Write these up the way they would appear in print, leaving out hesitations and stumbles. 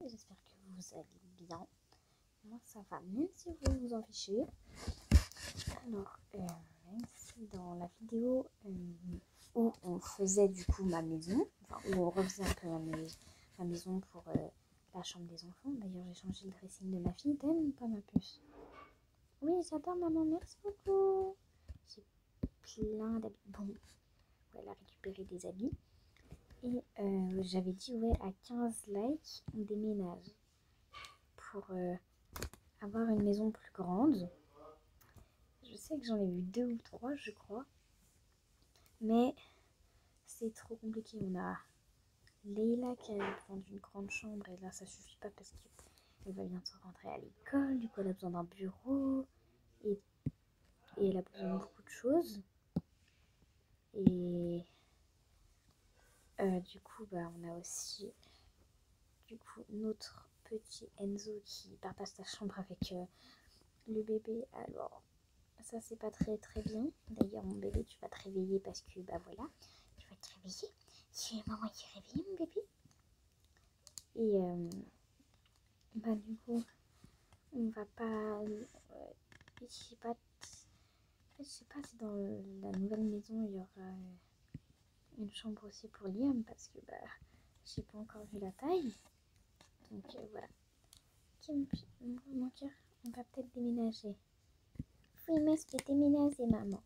J'espère que vous allez bien. Moi ça va, même si vous vous en fichez. Alors, même si dans la vidéo où on faisait du coup ma maison, enfin où on refaisait un peu ma maison pour la chambre des enfants. D'ailleurs j'ai changé le dressing de ma fille. T'aimes pas ma puce? Oui, j'adore maman, merci beaucoup. J'ai plein d'habits. Bon, elle a récupéré des habits. Et j'avais dit ouais, à 15 likes on déménage pour avoir une maison plus grande. Je sais que j'en ai vu 2 ou 3 je crois, mais c'est trop compliqué. On a Leila qui a besoin d'une grande chambre et là ça suffit pas parce qu'elle va bientôt rentrer à l'école, du coup elle a besoin d'un bureau et elle a besoin de beaucoup de choses. Et du coup bah on a aussi du coup notre petit Enzo qui partage sa chambre avec le bébé. Alors ça c'est pas très très bien. D'ailleurs mon bébé tu vas te réveiller parce que bah voilà, tu vas te réveiller. C'est maman qui réveille mon bébé. Et bah du coup on va pas je sais pas si dans la nouvelle maison il y aura une chambre aussi pour Liam parce que bah j'ai pas encore vu la taille. Donc voilà. Mon cœur, on va peut-être déménager. Oui, mais je vais déménager, maman.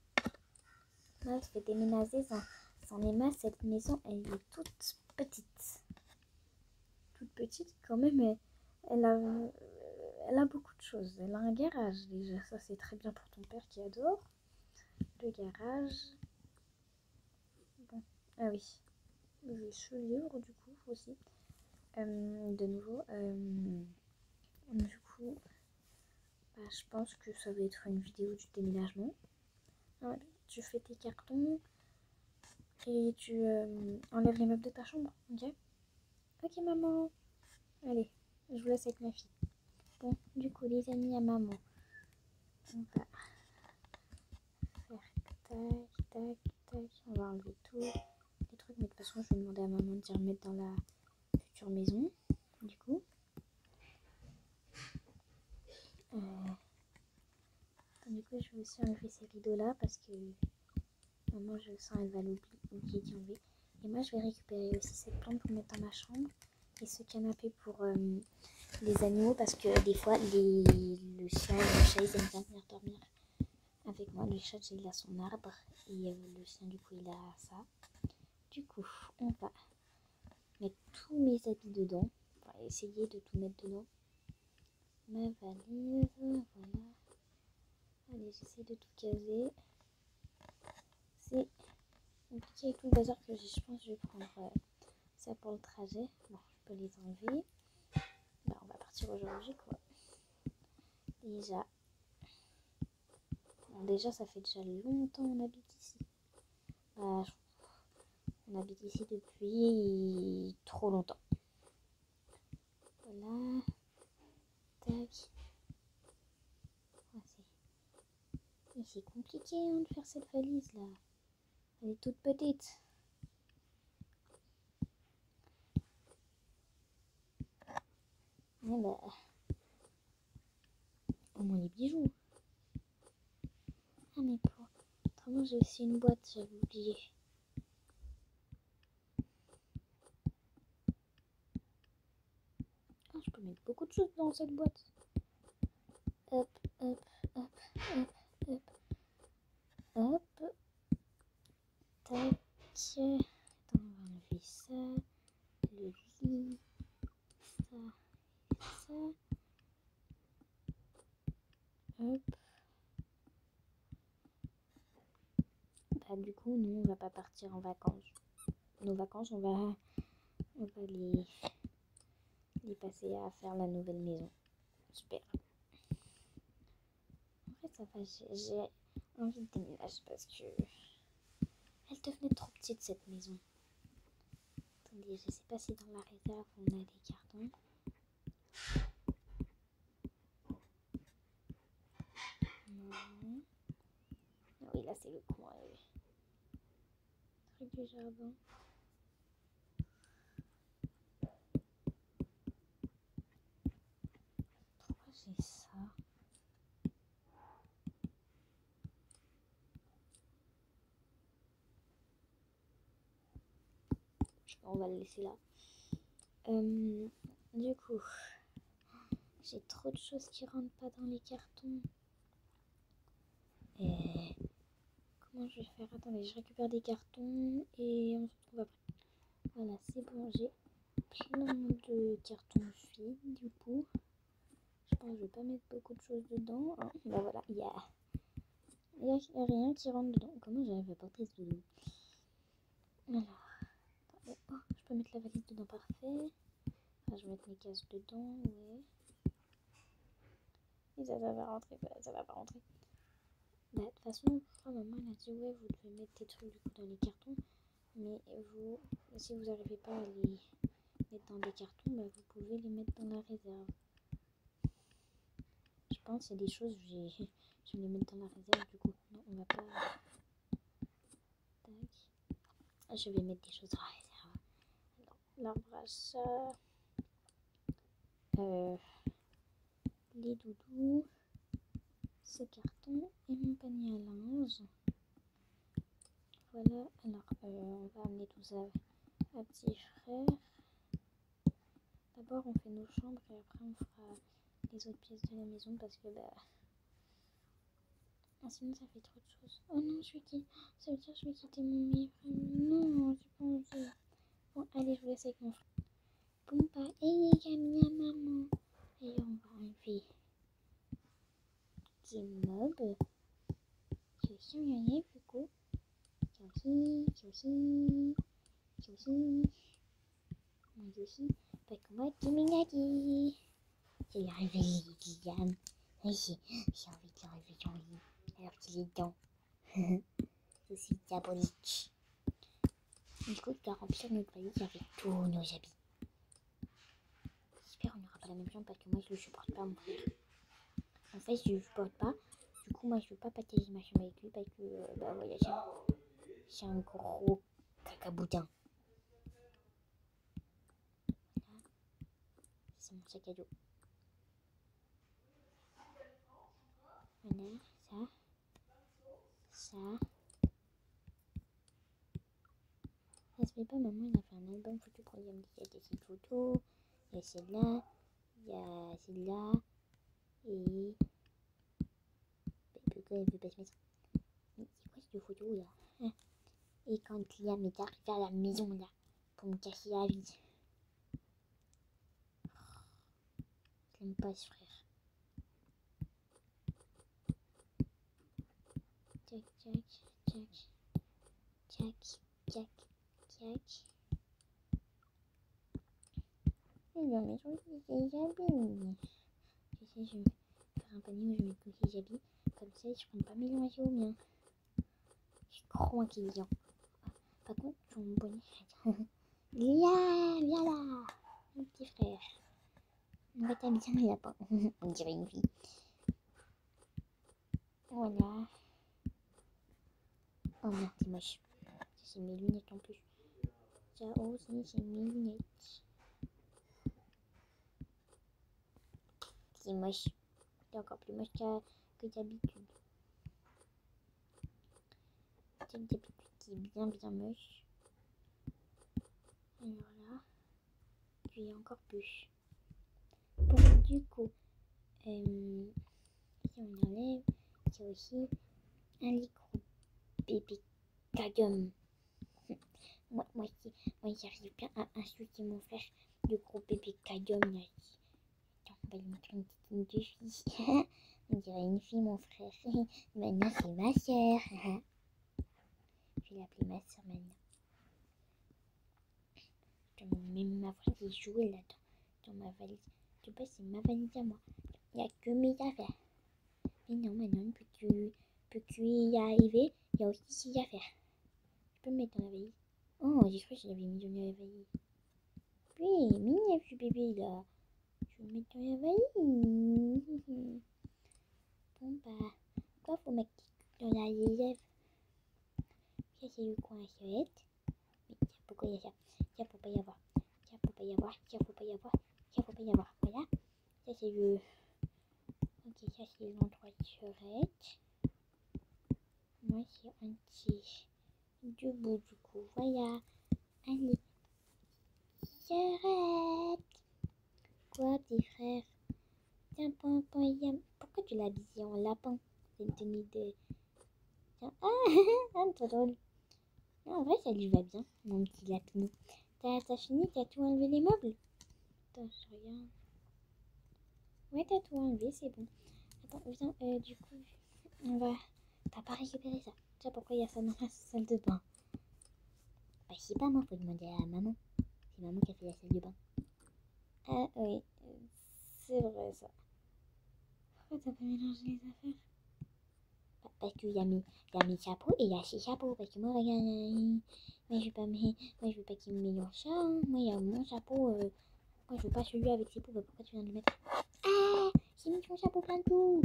Moi, je vais déménager sans Emma. Cette maison, elle est toute petite. Toute petite, quand même, elle a beaucoup de choses. Elle a un garage, déjà. Ça, c'est très bien pour ton père qui adore. Le garage. Bon. Ah oui. J'ai ce livre, du coup, aussi. De nouveau. Du coup, bah, je pense que ça va être une vidéo du déménagement. Ouais, tu fais tes cartons et tu enlèves les meubles de ta chambre, ok? Ok maman. Allez, je vous laisse avec ma fille. Bon, du coup les amis à maman, on va faire tac, tac, tac. On va enlever tous les trucs, mais de toute façon je vais demander à maman de les remettre dans la future maison. Du coup, je vais aussi enlever ces rideaux là parce que maman, je sens, elle va l'oublier d'y enlever. Et moi, je vais récupérer aussi cette plante pour mettre dans ma chambre. Et ce canapé pour les animaux. Parce que des fois, le chien et le chat, ils aiment bien venir dormir avec moi. Le chat, il a son arbre. Et le chien, du coup, il a ça. Du coup, on va mettre tous mes habits dedans. On va essayer de tout mettre dedans. Ma valise, voilà. Allez, j'essaie de tout caser. C'est compliqué avec tout le bazar que j'ai. Je pense que je vais prendre ça pour le trajet. Bon, je peux les enlever. Bah, on va partir aujourd'hui, quoi. Déjà. Bon, déjà, ça fait déjà longtemps qu'on habite ici. Bah, on habite ici depuis trop longtemps. Voilà. Tac. Et c'est compliqué hein, de faire cette valise là. Elle est toute petite. Ouais, bah. Au moins les bijoux. Ah, mais pour. Autrement, j'ai aussi une boîte, j'avais oublié. Ah, je peux mettre beaucoup de choses dans cette boîte. Hop, hop, hop, hop, hop. Hop. Tac. Attends, on va enlever ça. Le lit. Ça. Ça. Hop. Bah, du coup, nous, on va pas partir en vacances. Nos vacances, on va les passer à faire la nouvelle maison. Super. En fait, ça va, j'ai envie de déménager parce que elle devenait trop petite cette maison. Attendez, je sais pas si dans la réserve on a des cartons. Non. Ah oui, là c'est le coin. Truc du jardin. On va le laisser là. Du coup, j'ai trop de choses qui rentrent pas dans les cartons. Et comment je vais faire? Attendez, je récupère des cartons et on se retrouve après. Voilà, c'est bon, j'ai plein de cartons vides du coup. Je pense que je vais pas mettre beaucoup de choses dedans. Hein. Bah voilà, il y a rien qui rentre dedans. Comment j'arrive à porter ce doudou? Alors, attendez. Oh, je peux mettre la valise dedans, parfait. Enfin, je vais mettre mes cases dedans, ouais. Et ça va rentrer, ça va pas rentrer. Bah, de toute façon, maman elle a dit ouais, vous devez mettre des trucs du coup dans les cartons, mais vous, si vous n'arrivez pas à les mettre dans des cartons, bah, vous pouvez les mettre dans la réserve. Je pense qu'il y a des choses, je vais les mettre dans la réserve du coup. Non, on va pas. Tac. Je vais mettre des choses dans la réserve. Alors, l'arbre à chat, les doudous, ce carton et mon panier à linge. Voilà, alors on va amener tout ça à petit frère. D'abord on fait nos chambres et après on fera les autres pièces de la maison parce que sinon ça fait trop de choses. Oh non, ça veut dire que je vais quitter mon meilleur ami. Non, j'ai pas envie. Bon, allez, je vous laisse avec mon frère. Pompa, et les amis à maman. Et on va enlever des meubles. Je suis regardez, du coup. Yoshi, parce que moi, Kiminagi. J'ai arrivé, Liliane. Oui, j'ai envie de rêver dans le lit, alors qu'il est dedans. Je suis diabolique. Du coup, je dois remplir notre valise avec tous nos habits. J'espère qu'on n'aura pas la même chambre parce que moi, je le supporte pas, mon frère. En fait, je le supporte pas. Du coup, moi, je veux pas partager ma chambre avec lui parce que, voilà, c'est un gros cacaboudin. Voilà, c'est mon sac à dos. Voilà, ça. Ça se fait pas, maman, elle a fait un album photo pour Liam. Il y a des petites photos, il y a celle-là, il y a celle-là, et. Pourquoi elle veut pas se mettre? Mais c'est quoi cette photo là? Et quand Liam est arrivé à la maison là, pour me casser la vie. Je l'aime pas ce frère. Tac, tac, tac, tac, tac, tac. Et bien, mais je vais mettre les habits. Je sais, je vais faire un panier où je mets tous les habits. Comme ça, je ne prends pas mélanger au mien. Je suis trop intelligent. Par contre, ton bonnet. Viens là, mon petit frère. On va t'habiller un lapin. On dirait une fille. Voilà. Oh merde, c'est moche. Ça, c'est mes lunettes en plus. Ça aussi, c'est mes lunettes. C'est moche. C'est encore plus moche que d'habitude. C'est d'habitude qui est bien moche. Alors là, puis encore plus. Bon, du coup, si on enlève, c'est aussi un micro bébé Kagum. Moi, j'arrive bien à insulter mon frère, le gros bébé Kagum là. Attends, on va lui mettre une petite fille. On dirait une fille, mon frère. Maintenant, c'est ma soeur. Je vais l'appeler ma soeur maintenant. Je vais même avoir des jouets là dans ma valise. Tu vois, c'est ma valise à moi. Il n'y a que mes affaires. Mais non, maintenant, peux-tu y arriver? Il y a aussi 6 affaires. Je peux me mettre dans la valise. Oh, j'ai cru que je l'avais mis dans la valise. Oui, mignon, ce bébé là. Je vais me mettre dans la valise. Bon, pourquoi faut mettre dans la lèvre? Ça, c'est le coin à chouette. Mais pourquoi il y a ça? Ça, faut pas y avoir. Ça, faut pas y avoir. Ça, faut pas y avoir. Ça, faut pas y avoir. Voilà. Ça, c'est le. Ok, ça, c'est l'endroit de chouette. Moi, c'est un petit debout du coup. Voilà. Allez. Arrête. Quoi, petit frère? Tiens, pourquoi tu l'as habillé en lapin? C'est une tenue de... Tiens, trop drôle. Non, en vrai, ça lui va bien, mon petit lapin. T'as fini? T'as tout enlevé les meubles? Attends, je regarde. Ouais, t'as tout enlevé, c'est bon. Attends, viens, du coup, on va... T'as pas récupéré ça. Tu sais pourquoi il y a ça dans la salle de bain? Bah, je sais pas, moi, faut demander à maman. C'est maman qui a fait la salle de bain. Ah, oui, c'est vrai, ça. Pourquoi t'as pas mélangé les affaires? Bah, parce qu'il y a mes chapeaux et il y a ses chapeaux. Parce que moi, regarde, moi, je veux pas qu'il me mélange ça. Hein. Moi, il y a mon chapeau. Moi, je veux pas celui avec ses poux. Pourquoi tu viens de le mettre? Ah, j'ai mis ton chapeau plein de poux.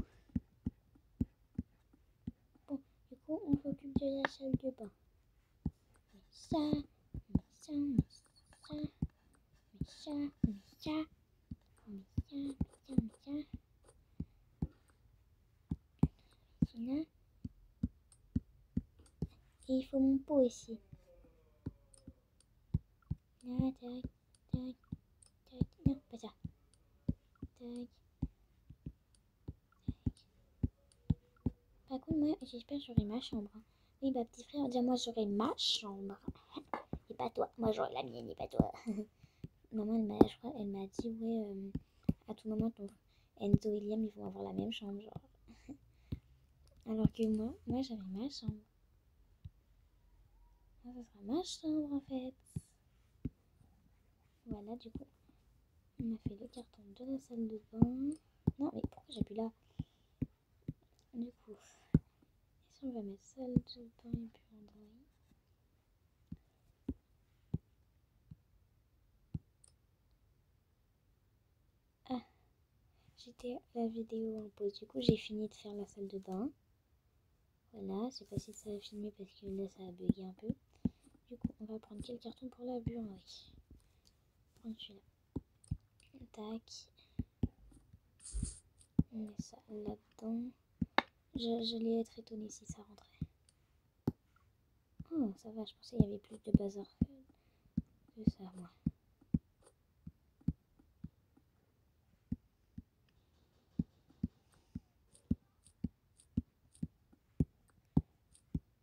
Bon, du coup, on s'occupe de la salle de bain. Mais ça, mais ça, mais ça, mais ça, mais ça, mais ça, mais ça, mais ça. Sinon, et il faut mon pot aussi. Là, tac, tac, tac. Non, pas ça. Tac. Par contre, moi, j'espère que j'aurai ma chambre. Hein. Oui, bah, petit frère, dire moi, j'aurai ma chambre. Et pas toi. Moi, j'aurai la mienne et pas toi. Maman, je crois, elle m'a dit, ouais, à tout moment, ton Enzo et Liam, ils vont avoir la même chambre, genre. Alors que moi, j'avais ma chambre. Ça sera ma chambre, en fait. Voilà, du coup, on a fait le carton de la salle de bain. Non, mais pourquoi j'appuie là? Du coup, ici, on va mettre salle de bain et buanderie. Ah, j'étais la vidéo en pause. Du coup, j'ai fini de faire la salle de bain. Voilà, c'est pas si ça a filmé parce que là, ça a bugué un peu. Du coup, on va prendre quel carton pour la buanderie? Prendre celui-là. Tac. On met ça là-dedans. J'allais être étonnée si ça rentrait. Oh, ça va, je pensais qu'il y avait plus de bazar que ça, moi.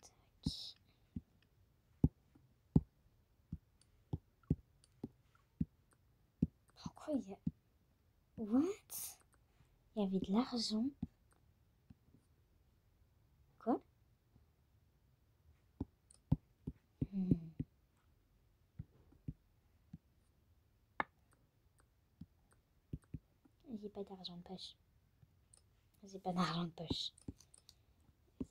Tac. Pourquoi il y a... What? Il y avait de l'argent? Quoi? J'ai pas d'argent de poche. J'ai pas d'argent de poche.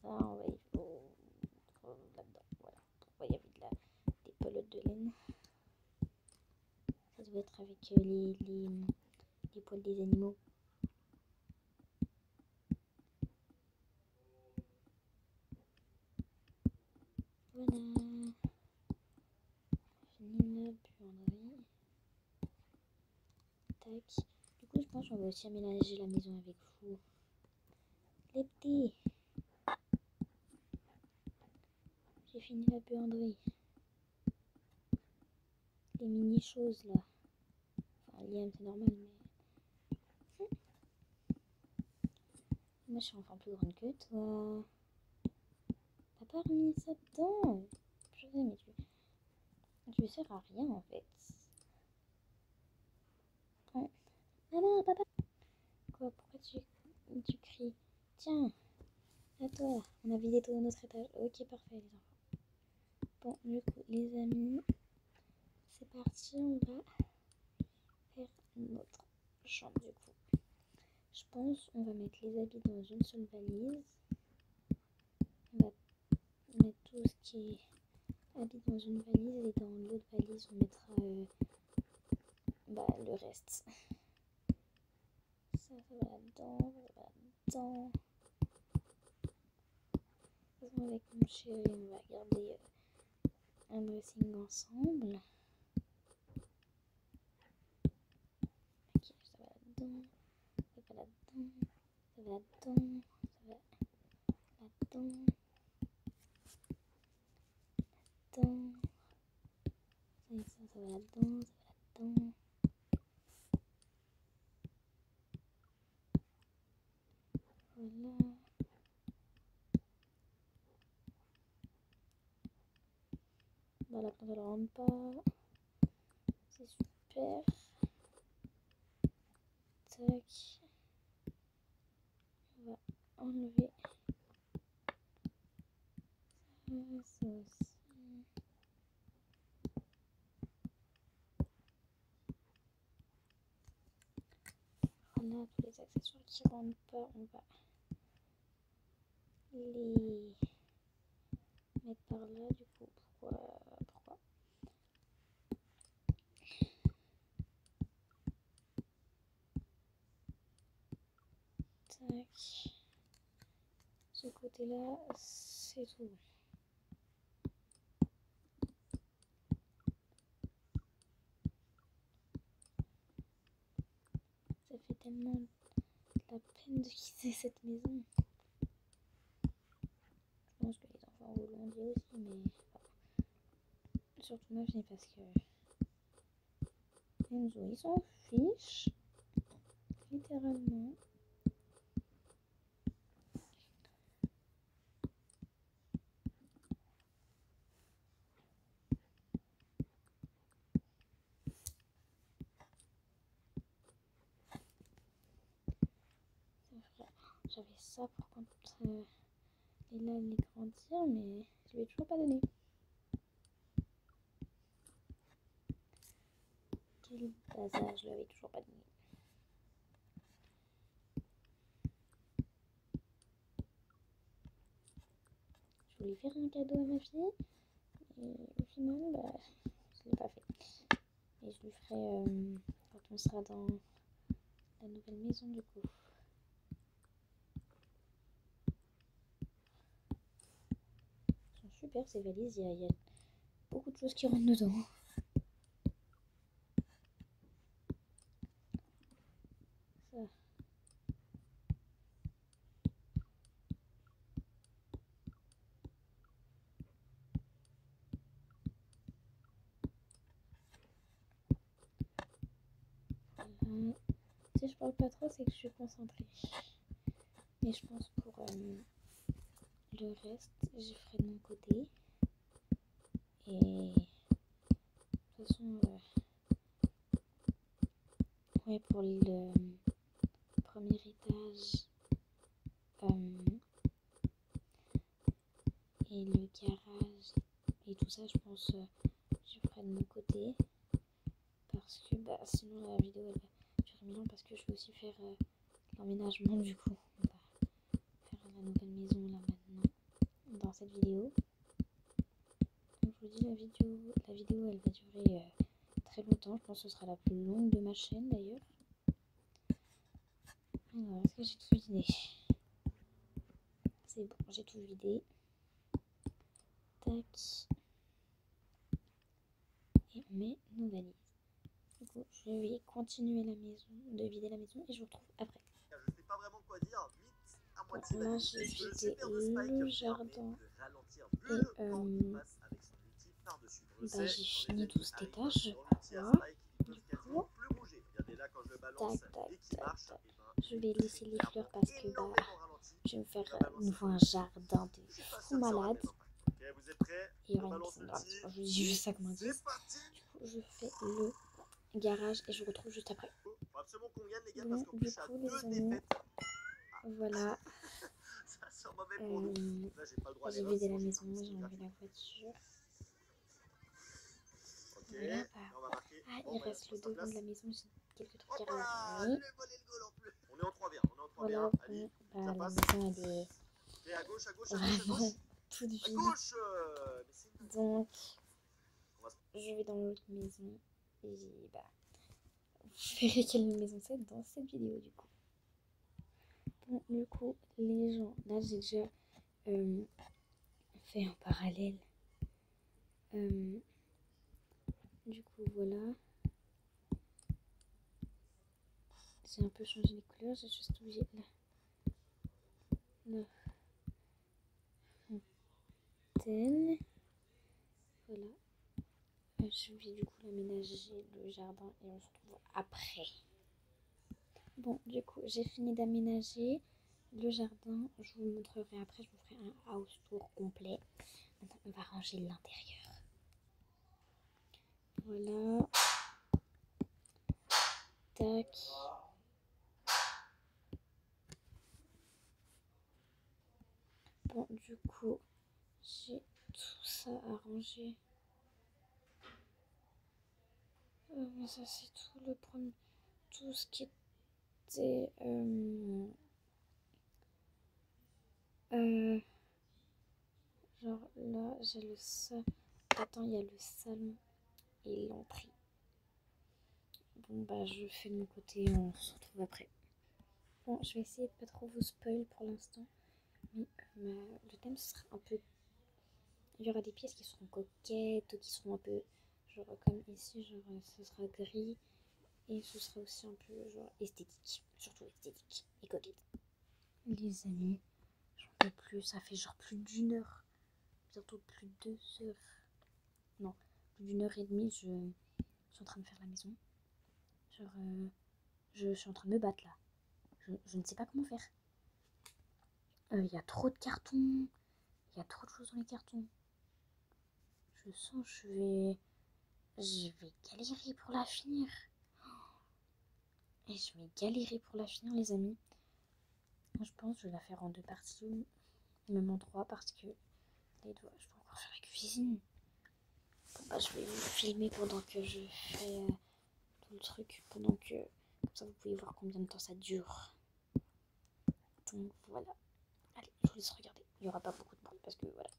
Ça, on va y là-dedans. Voilà. Pourquoi il y avait des pelotes de laine? Ça doit être avec les poils des animaux. Voilà. Fini la buanderie. Tac. Du coup, je pense qu'on va aussi aménager la maison avec vous. Les petits. J'ai fini la buanderie. Les mini-choses là. Enfin, Liam, c'est normal, mais. Moi, je suis enfin plus grande que toi. T'as pas remis ça dedans? Je sais, mais tu sers à rien en fait. Ouais. Maman, papa. Quoi? Pourquoi tu cries? Tiens, à toi. On a vidé tout notre étage. Ok, parfait, les enfants. Bon, du coup, les amis, c'est parti. On va faire notre chambre du coup. Je pense on va mettre les habits dans une seule valise. On va mettre tout ce qui est habits dans une valise et dans l'autre valise on mettra le reste. Ça va là-dedans, ça va là-dedans. Avec mon chéri, on va regarder un dressing ensemble. Ok, ça va là-dedans, ça va là-dedans, ça va là-dedans, ça va là-dedans, là-dedans. Ça va là-dedans, ça va dedans. Voilà. Bah, la plante elle rentre pas. C'est super. Tac. On va enlever ça aussi. Voilà, tous les accessoires qui rentrent pas, on va les mettre par là. Du coup, pourquoi tac. Ce côté-là, c'est tout. Ça fait tellement la peine de quitter cette maison. Je pense que les enfants vous l'ont dit aussi, mais surtout ma fille parce que Enzo il s'en fiche, littéralement. J'avais ça pour quand Lila allait grandir, mais je lui ai toujours pas donné. Quel bazar, je lui avais toujours pas donné. Je voulais faire un cadeau à ma fille, et au final, bah, je l'ai pas fait. Et je lui ferai quand on sera dans la nouvelle maison du coup. Elles sont super ces valises, il y a beaucoup de choses qui rentrent dedans. Ça. Voilà. Si je parle pas trop, c'est que je suis concentrée. Mais je pense pour le reste, je ferai de mon côté. Et de toute façon, ouais, pour le premier étage et le garage et tout ça, je pense je ferai de mon côté. Parce que bah, sinon la vidéo elle va durer 1000 ans parce que je vais aussi faire l'emménagement du coup. On va faire la nouvelle maison là maintenant dans cette vidéo. Donc je vous dis la vidéo elle va durer très longtemps. Je pense que ce sera la plus longue de ma chaîne d'ailleurs. Alors est-ce que j'ai tout vidé? C'est bon, j'ai tout vidé. Tac. Et mes nouvelles. Du coup, je vais continuer de vider la maison et je vous retrouve après. Je sais pas vraiment quoi dire. Vite, à moitié Là, j'ai vidé le jardin et bah, j'ai fini tout cet étage, je crois. Du coup, tac. Je vais laisser les fleurs parce que bah, je vais me faire une fois un jardin de fou malade. Et il y aura une piscine grande. J'ai vu ça comme un 10. Du coup, je fais le garage et je vous retrouve juste après. Bon, du coup, les amis, voilà. J'ai vidé la maison, j'ai enlevé la voiture. Voilà, bah. Ah, il reste le devant de la maison, j'ai quelques trucs à régler. Voilà, bon, bah, la maison elle est vraiment toute vide. Donc, je vais dans l'autre maison et bah, vous verrez quelle maison c'est dans cette vidéo du coup. Bon, du coup, les gens, là j'ai déjà fait un parallèle. Du coup, voilà. J'ai un peu changé les couleurs, j'ai juste oublié la fontaine. Voilà. Je vais du coup l'aménager le jardin et on se retrouve après. Bon, du coup, j'ai fini d'aménager le jardin. Je vous le montrerai après. Je vous ferai un house tour complet. Maintenant, on va ranger l'intérieur. Voilà. Tac. Bon, du coup, j'ai tout ça à ranger. Mais ça, c'est tout le premier. Tout ce qui était. Genre là, j'ai le salon. Attends, il y a le salon et l'entrée. Bon, bah, je fais de mon côté. On se retrouve après. Bon, je vais essayer de pas trop vous spoil pour l'instant. Mais le thème, ce sera un peu. Il y aura des pièces qui seront coquettes, qui seront un peu. Genre comme ici, genre ce sera gris. Et ce sera aussi un peu genre esthétique. Surtout esthétique et coquette. Les amis, j'en peux plus. Ça fait genre plus d'1 heure. Bientôt plus de 2 heures. Non, plus d'1 heure et demie. Je suis en train de faire la maison. Genre, je suis en train de me battre là. Je ne sais pas comment faire. Il y a trop de cartons. Il y a trop de choses dans les cartons. Je sens que je vais galérer pour la finir. Et je vais galérer pour la finir, les amis. Je pense que je vais la faire en 2 parties, même en 3, parce que je dois encore faire la cuisine. Bon, bah, je vais vous filmer pendant que je fais tout le truc, pendant que comme ça vous pouvez voir combien de temps ça dure. Donc voilà. Allez, je vous laisse regarder. Il n'y aura pas beaucoup de bruit parce que voilà.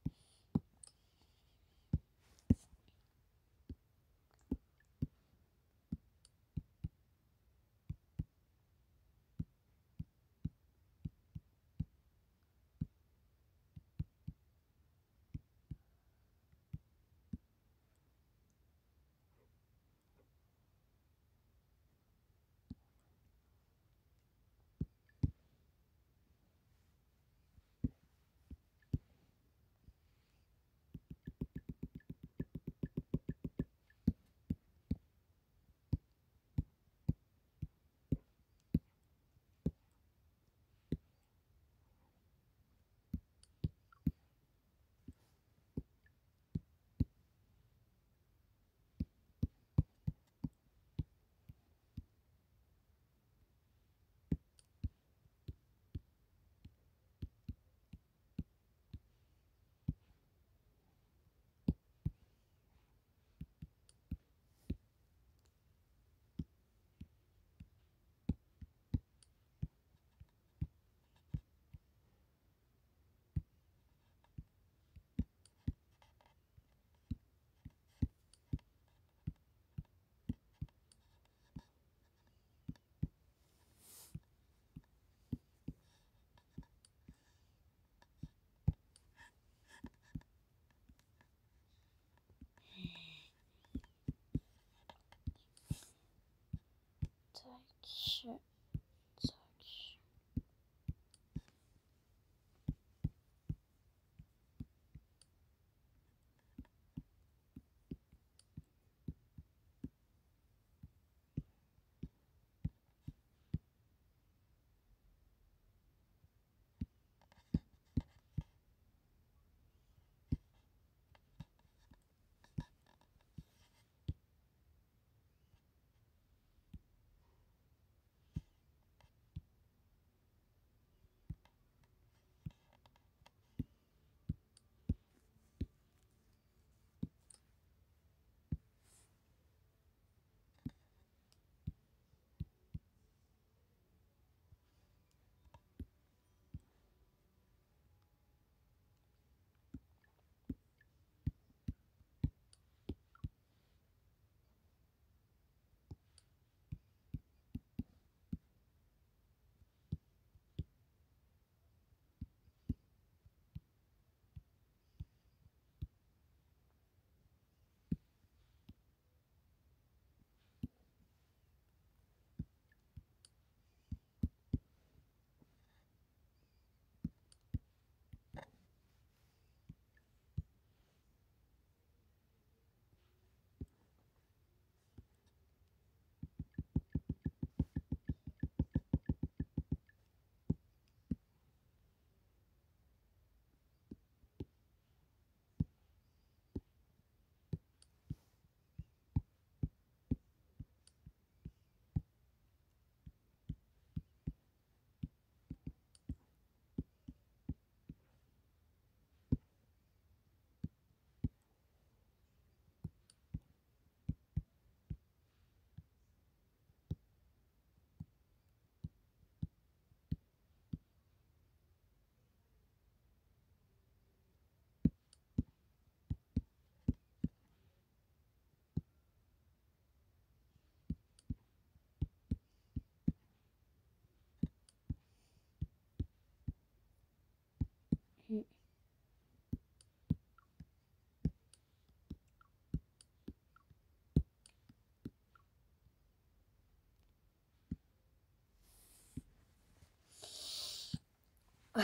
Les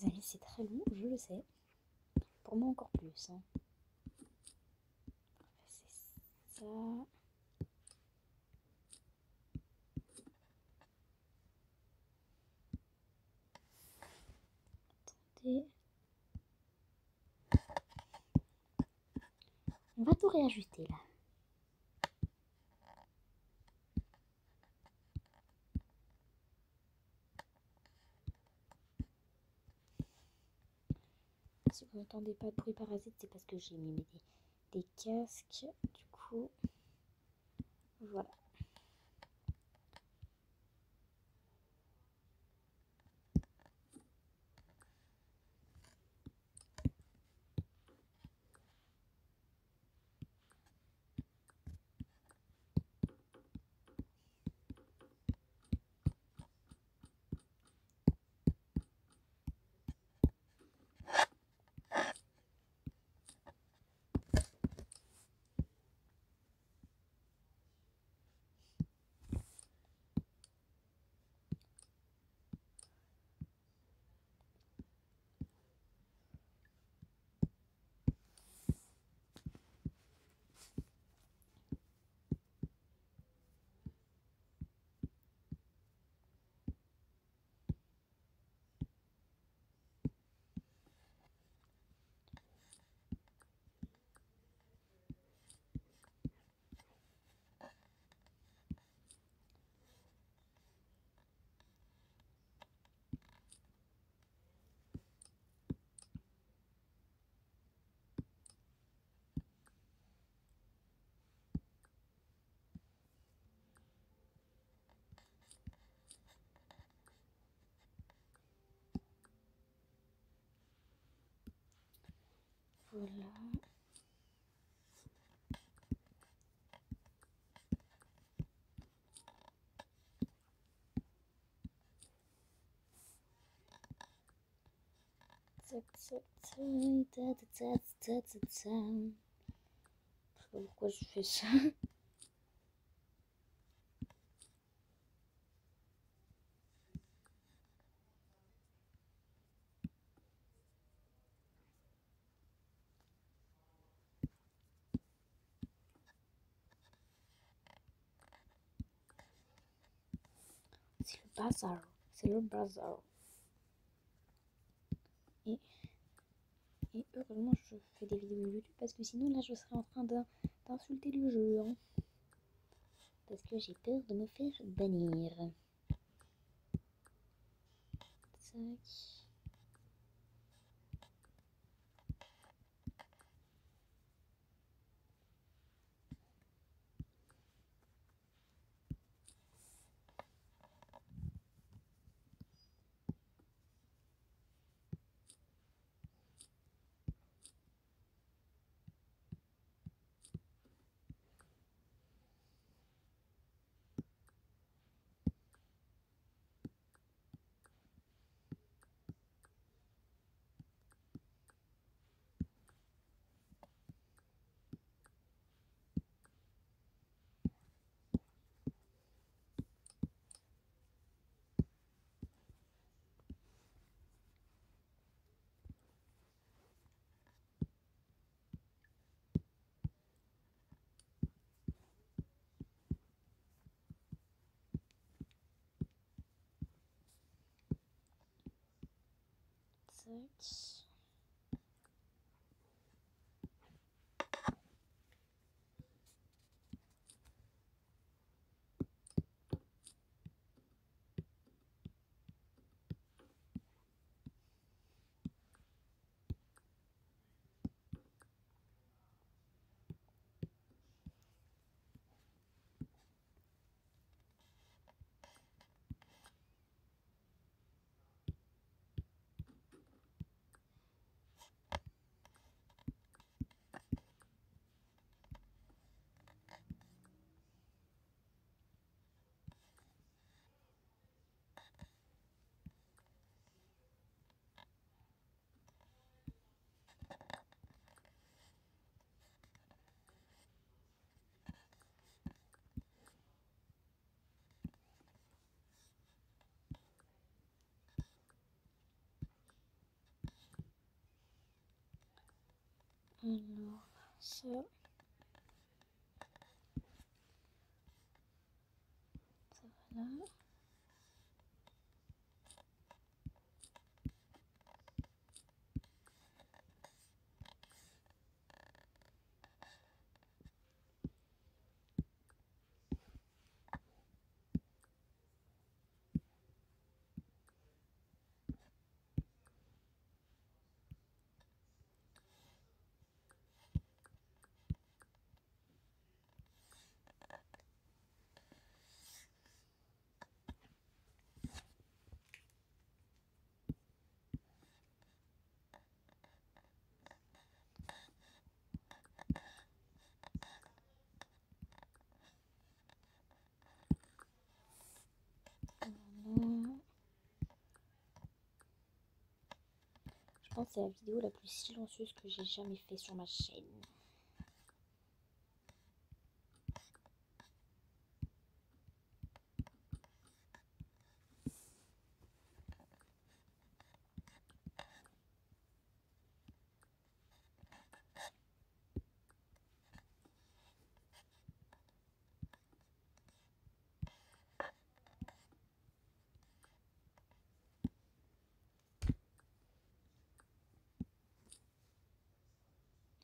amis, c'est très long, je le sais. Pour moi, encore plus. Hein. C'est ça. Attendez. On va tout réajuster là. Si vous n'entendez pas de bruit parasite, c'est parce que j'ai mis des casques. Du coup, voilà. Voilà. Tac, tac, tac, tac, tac, tac, tac, tac. Je sais pas pourquoi je fais ça. C'est le bazar. C'est le bazar. Et, et heureusement, je fais des vidéos YouTube parce que sinon, là, je serais en train d'insulter le jeu. Hein. Parce que j'ai peur de me faire bannir. Tac. Tac. Alors, ça. Ça va là. Voilà. Je pense que c'est la vidéo la plus silencieuse que j'ai jamais fait sur ma chaîne.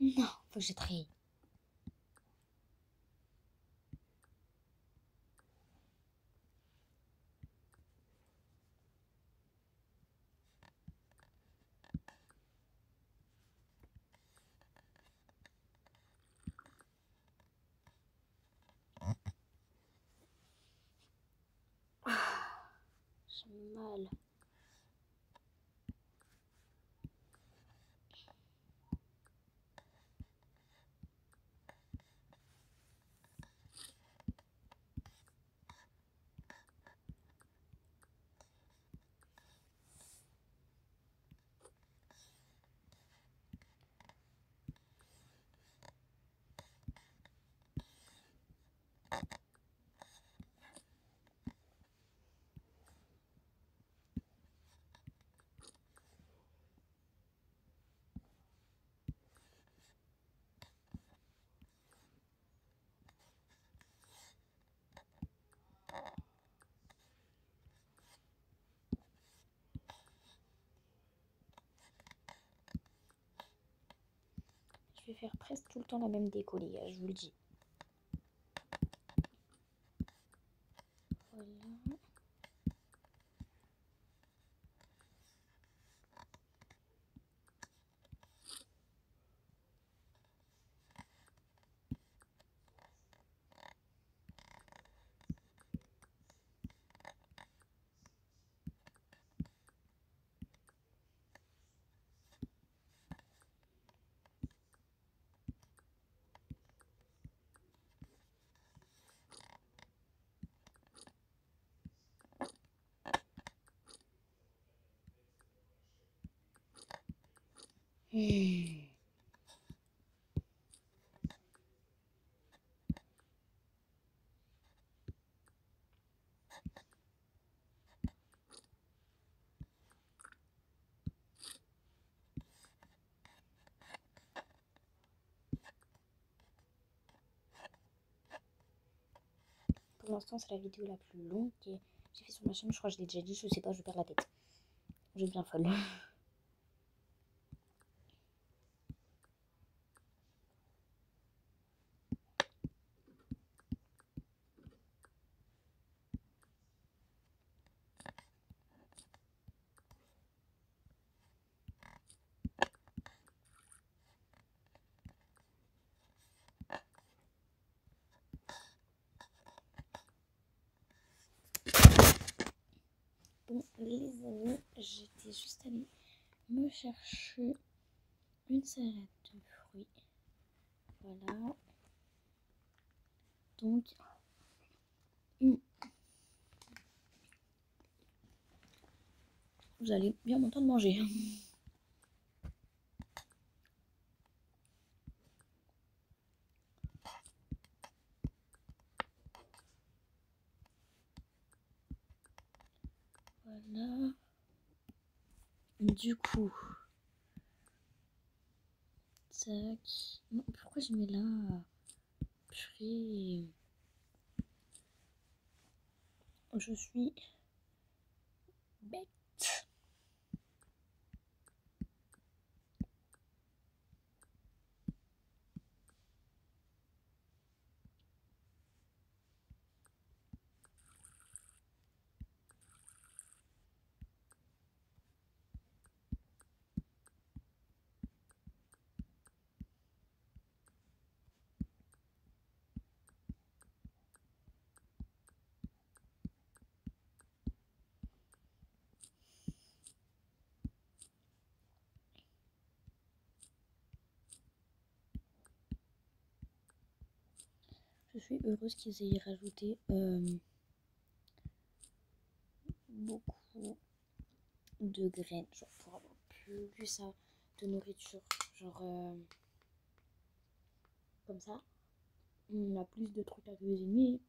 Non, faut que je trie. J'ai mal. Je vais faire presque tout le temps la même déco, les gars, je vous le dis. Voilà. Pour l'instant, c'est la vidéo la plus longue que j'ai fait sur ma chaîne. Je crois que je l'ai déjà dit, je sais pas, je perds la tête. Je deviens folle. Bon, les amis, j'étais juste allée me chercher une salade de fruits. Voilà. Donc, vous allez bien m'entendre manger. Voilà. Du coup, Tac. Non, pourquoi je mets là? Purée. Je suis bête. Je suis heureuse qu'ils aient rajouté beaucoup de graines, genre pour avoir plus ça de nourriture, genre comme ça, on a plus de trucs à cuisiner,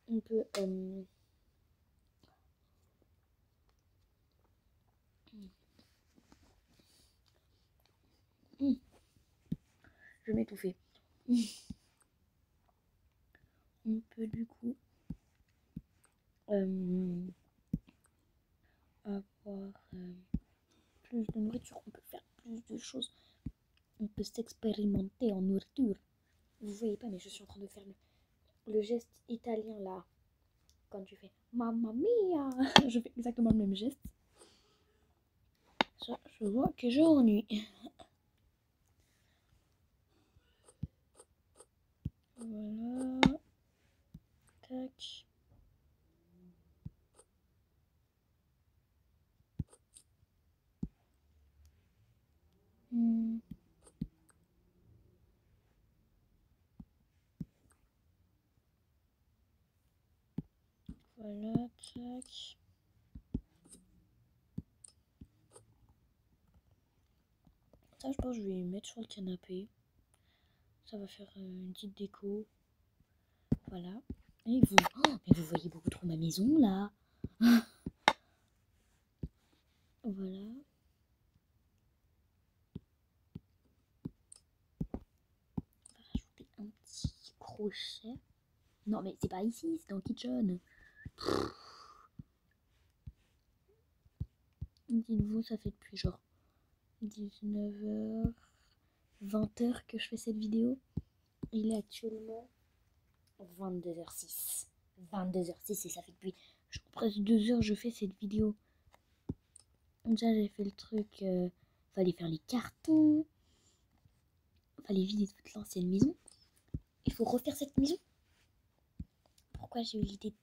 on peut je vais m'étouffer. On peut du coup avoir plus de nourriture, on peut faire plus de choses, on peut s'expérimenter en nourriture. Vous voyez pas, mais je suis en train de faire le geste italien là, quand tu fais Mamma mia, je fais exactement le même geste. Ça, je vois que je m'ennuie. Voilà. Tac. Voilà, tac. Ça, je pense que je vais mettre sur le canapé. Ça va faire une petite déco. Voilà. Et vous, oh, mais vous voyez beaucoup trop ma maison là. Voilà. On va rajouter un petit crochet. Non, mais c'est pas ici, c'est dans le kitchen. Dites-vous, ça fait depuis genre 19h, 20h que je fais cette vidéo. Il est actuellement 22h06. 22h06 et ça fait depuis genre, presque 2 heures que je fais cette vidéo. Déjà j'ai fait le truc, fallait faire les cartons, fallait vider toute l'ancienne maison. Il faut refaire cette maison. Pourquoi j'ai eu l'idée?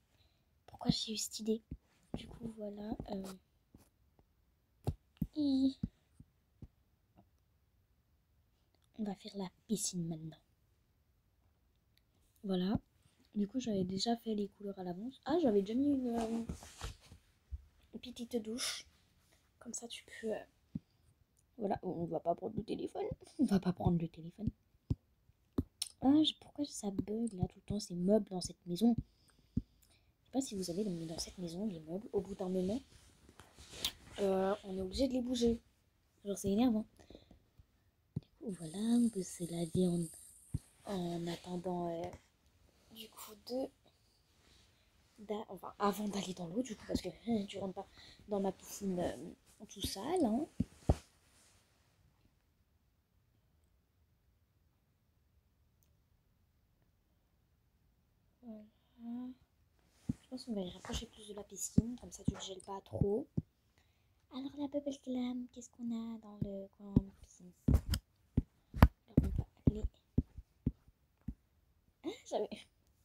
Pourquoi j'ai eu cette idée? Du coup voilà. On va faire la piscine maintenant. Voilà. Du coup j'avais déjà fait les couleurs à l'avance. Ah, j'avais déjà mis une petite douche. Comme ça tu peux... Voilà, on va pas prendre le téléphone. On va pas prendre le téléphone. Ah, pourquoi ça bug là tout le temps ces meubles dans cette maison? Je sais pas si vous avez dans cette maison les meubles, au bout d'un moment, on est obligé de les bouger. Genre c'est énervant. Du coup voilà, on peut se laver en attendant du coup enfin avant d'aller dans l'eau du coup parce que tu rentres pas dans ma piscine tout sale hein. Voilà. Je pense qu'on va y rapprocher plus de la piscine, comme ça tu ne gèles pas trop. Alors la bubble glam, qu'est-ce qu'on a dans le coin de la piscine? Alors on va aller...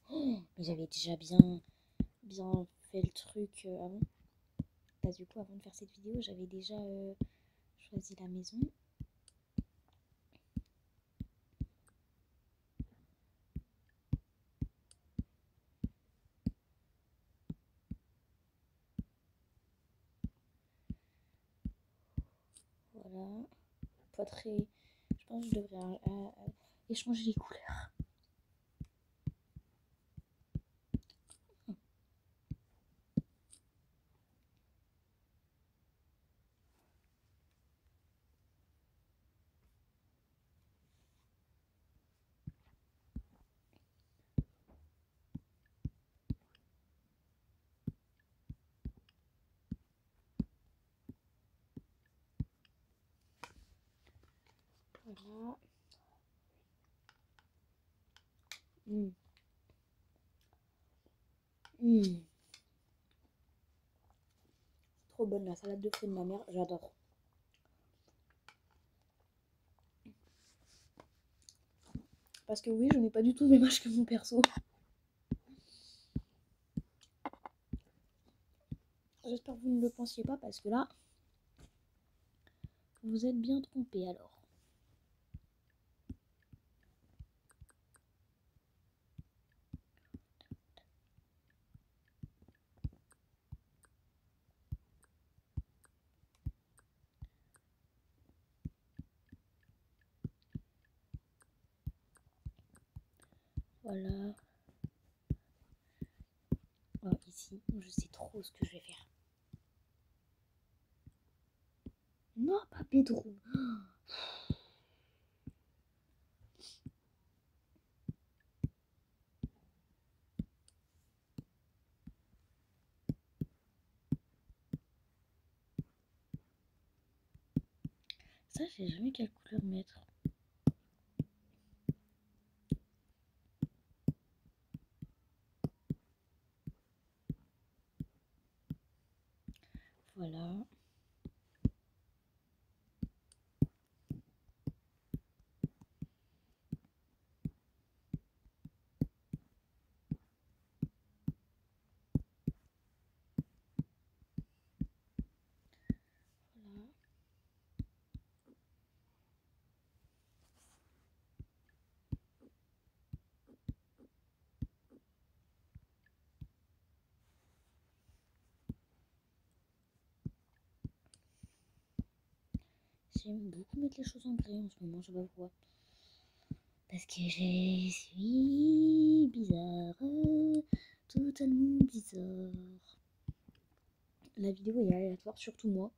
Ah, j'avais déjà bien fait le truc avant. Bah, du coup, avant de faire cette vidéo, j'avais déjà choisi la maison. Voilà. Pas très... Je pense que je devrais échanger les couleurs. Voilà. Mmh. Mmh. Trop bonne la salade de fruits de ma mère, j'adore. Parce que oui, je n'ai pas du tout le même âge que mon perso. J'espère que vous ne le pensiez pas parce que là, vous êtes bien trompés alors. Voilà. Oh, ici, je sais trop ce que je vais faire. Non, pas Pedro. Ça, je sais jamais quelle couleur mettre. Voilà. Voilà. J'aime beaucoup mettre les choses en gris en ce moment, je sais pas pourquoi. Parce que je suis bizarre. Totalement bizarre. La vidéo est aléatoire, surtout moi.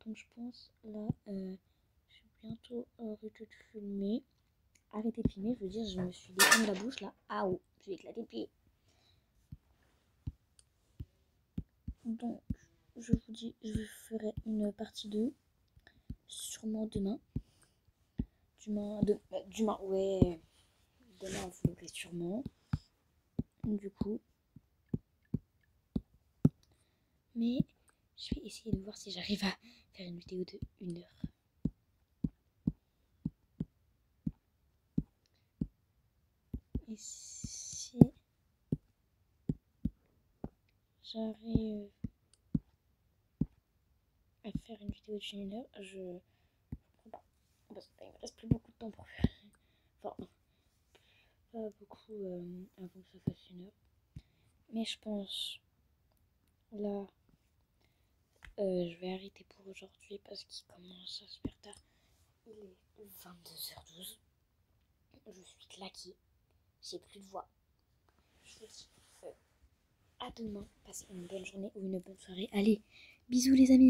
Donc je pense, là, je vais bientôt arrêter de filmer. Arrêter de filmer, je veux dire, je me suis défendu la bouche là. Ah oh, je vais éclater le pied. Donc, je vous dis, je ferai une partie 2. Sûrement demain. Demain, ouais. Demain, vous l'aurez sûrement. Du coup. Mais je vais essayer de voir si j'arrive à faire une vidéo de 1 heure. Et si j'arrive à faire une vidéo de 1 heure, je comprends pas. Parce qu'il me reste plus beaucoup de temps pour faire. Enfin, pas beaucoup avant que ça fasse 1 heure. Mais je pense, là, je vais arrêter pour aujourd'hui parce qu'il commence à se faire tard. Il est 22h12. Je suis claquée. J'ai plus de voix. Je vous dis à demain. Passez une bonne journée ou une bonne soirée. Allez, bisous les amis.